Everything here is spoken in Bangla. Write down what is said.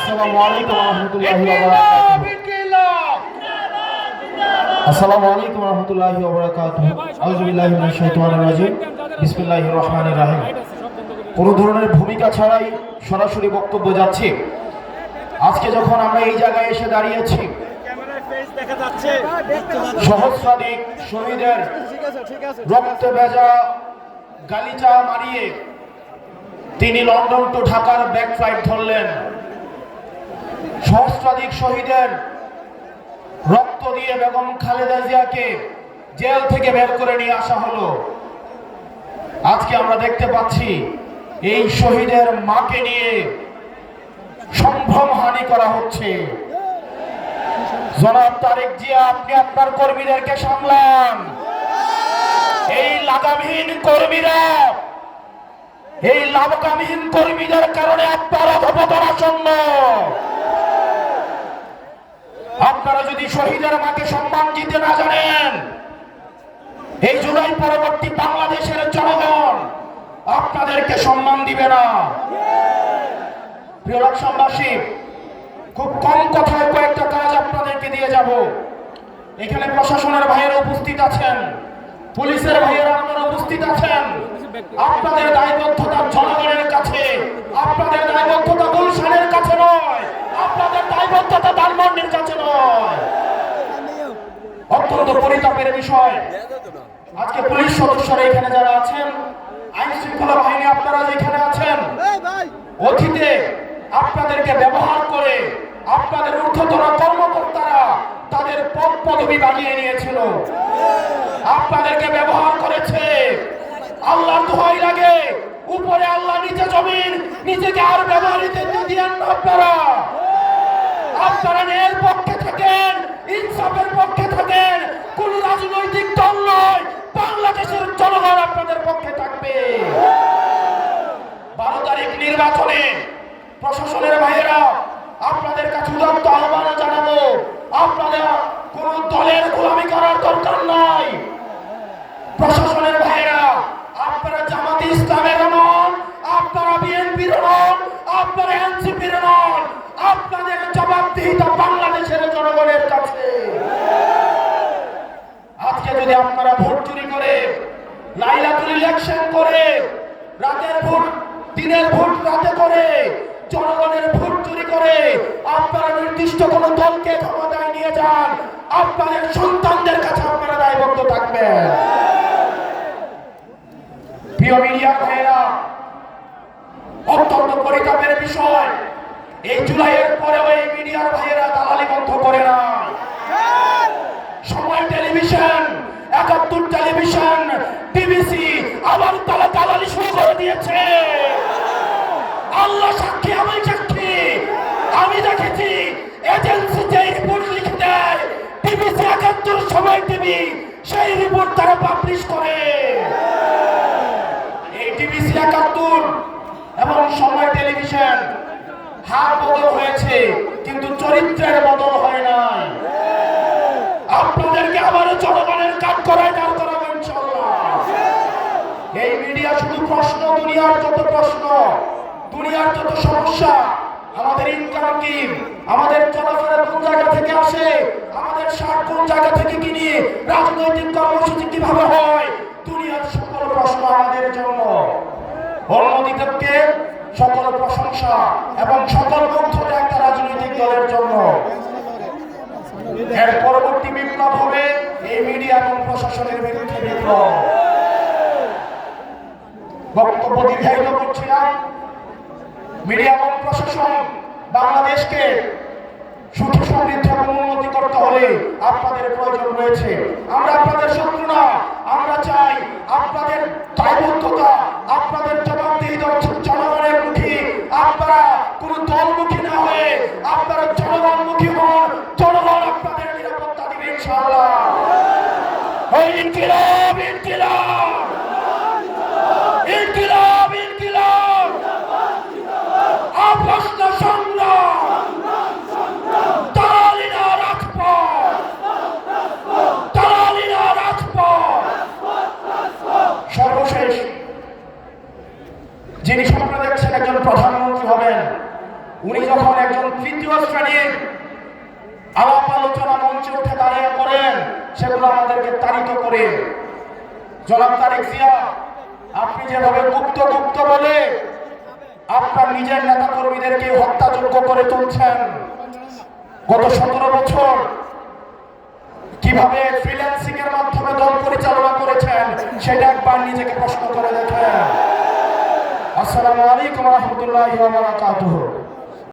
আসসালামু আলাইকুম ওয়া রাহমাতুল্লাহি ওয়া বারাকাতুহু। আউযু বিল্লাহি মিনাশ শাইতানির রাজিম। বিসমিল্লাহির রহমানির রহিম। কোনো ধরনের ভূমিকা ছাড়াই সরাসরি বক্তব্য যাচ্ছে। আজকে যখন আমরা এই জায়গায় এসে দাঁড়িয়েছি, সহস্রাধিক শহীদের রক্তে ভেজা গালিচা মারিয়ে তিনি লন্ডন টু ঢাকার ব্যাক ফ্লাইট ধরলেন। সহস্রাধিক শহীদের রক্ত দিয়ে বেগম খালেদা জিয়াকে জেল থেকে বের করে নিয়ে আসা হলো। আজকে আমরা দেখতে পাচ্ছি এই শহীদের মাকে নিয়ে সম্ভ্রমহানি করা হচ্ছে। জনাব তারেক জিয়া, আপনি আপনার কর্মীদেরকে সামলান। এই লাগামহীন কর্মীদের কারণে আপনার অধঃপতন আসন্ন। আপনারা যদি শহীদের মাকে সম্মান দিতে না জানেন, এই জুলাই পরবর্তী বাংলাদেশের জনগণ আপনাদেরকে সম্মান দিবে না। প্রিয় লোকসভাবাসী, খুব কম কথায় কয়েকটা কাজ আপনাদেরকে দিয়ে যাব। এখানে প্রশাসনের ভাইয়েরা উপস্থিত আছেন, পুলিশের ভাইয়েরা আপনারা উপস্থিত আছেন। আপনাদের দায়বদ্ধতা জনগণের কাছে, আপনাদের দায়বদ্ধতা গুলশানের কাছে নয়, আপনাদের দায়বদ্ধতা ধানমন্ডির কাছে নয়। অত্যন্ত পরিতাপের বিষয়, আজকে পুলিশ সদস্যরা এখানে যারা আছেন, আইন শৃঙ্খলা বাহিনী আপনারা যেখানে আছেন, অতীতে আপনাদেরকে ব্যবহার করে আপনাদের ঊর্ধ্বতন কর্মকর্তারা তাদের পদ পদবি বানিয়ে নিয়েছিল, আপনাদেরকে ব্যবহার করেছে। আল্লাহর দোহাই লাগে, উপরে আল্লাহ, নিচে জমিন, নিজেকে আর ব্যবহৃত দিয়েন না। আপনারা ন্যায়ের পক্ষে থাকেন, ইনসাফের পক্ষে থাকেন। কোন রাজনৈতিক দল নয়, বাংলাদেশের জনগণ আপনাদের পক্ষে থাকবে। 12 তারিখ নির্বাচনে প্রশাসনের ভাইয়েরা আপনাদের কাছে উদাত্ত আহ্বান জানাবো, আপনারা কোন দলের গোলামি করার দরকার নাই। প্রশাসনের ভাইয়েরা আপনারা জামাতে ইসলামের নন, আপনারা বিএনপির নন, আপনারা এনসিপির নন। আপনাদের জবাবদিহিতা বাংলাদেশের জনগণের কাছে। আজকে যদি আপনারা ভোট চুরি করে, লাইলাতুল ইলেকশন করে, রাতের ভোট দিনের ভোট রাতে করে, জনগণের ভোট চুরি করে আপনারা নির্দিষ্ট কোন দলকে ক্ষমতায় নিয়ে যান, আপনাদের সন্তানদের কাছে আপনারা দায়বদ্ধ থাকবেন। প্রিয় মিডিয়া ভাইয়েরা, অত্যন্ত পরিতাপের বিষয়, এই জুলাইয়ের পরেও এই মিডিয়ার ভাইয়েরা দালালি বন্ধ করে না। সময় টেলিভিশন, 71 টেলিভিশন, টিভিসি আবার তারা দালালি শুরু করে দিয়েছে। আল্লাহ সাক্ষী, আমি সাক্ষী, আমি দেখেছি এজেন্সি যে রিপোর্ট লিখে দেয়, টিভিসি 71 সময় টিভি সেই রিপোর্ট তারা পাবলিশ করে। এই টিভিসি 71 এবং সময় টেলিভিশন হার বদল হয়েছে, কিন্তু চরিত্রের বদল হয় নাই। আপনাদেরকে আবারও জনগণের কাজ করায় দাঁড় করাবো ইনশাআল্লাহ। এই মিডিয়া শুধু প্রশ্ন, দুনিয়ার যত প্রশ্ন, দুনিয়ার যত সমস্যা, আমাদের ইনকাম কি, আমাদের চলাফেরা কোন জায়গা থেকে আসে, আমাদের সার কোন জায়গা থেকে কিনি, রাজনৈতিক কর্মসূচি কিভাবে হয়, দুনিয়ার সকল প্রশ্ন আমাদের জন্য। অন্যদিকে সকল প্রশংসা এবং সকল মুগ্ধতা একটা রাজনৈতিক দলের জন্য। এর পরবর্তী বিপ্লব হবে এই মিডিয়া এবং প্রশাসনের বিরুদ্ধে বিপ্লব। বক্তব্য দীর্ঘায়িত করছিলাম। মিডিয়া এবং প্রশাসন বাংলাদেশকে সুখী সমৃদ্ধ এবং উন্নতি করতে হলে আপনাদের প্রয়োজন রয়েছে। আমরা আপনাদের শত্রু না, আমরা চাই আপনাদের দায়বদ্ধতা, আপনাদের জবাবদিহিতা জনগণের মুখী। আপনারা কোন দলমুখী না হয়ে আপনারা জনগণমুখী হন, জনগণ আপনাদের নিরাপত্তা দিবে ইনশাআল্লাহ। ইনকিলাব, ইনকিলাব, ইনকিলাব, ইনকিলাব, অপ্রশ্ন সংগ্রাম, দালালি না রাজপথ, দালালি দেশের একজন প্রধানমন্ত্রী হবেন, উনি যখন একজন তৃতীয় শ্রেণীর আলাপ আলোচনা মঞ্চে উঠে দাঁড়িয়ে করেন, সেগুলো আমাদেরকে তাড়িত করে। জনাব তারেক জিয়া, আপনি যেভাবে গুপ্ত গুপ্ত বলে আপনার নিজের নেতা কর্মীদেরকে হত্যাযোগ্য করে তুলছেন, গত 17 বছর কিভাবে ফ্রিল্যান্সিং এর মাধ্যমে দল পরিচালনা করেছেন সেটা একবার নিজেকে প্রশ্ন করে দেখেন। আসসালামু আলাইকুম ওয়া রাহমাতুল্লাহি ওয়া বারাকাতুহু।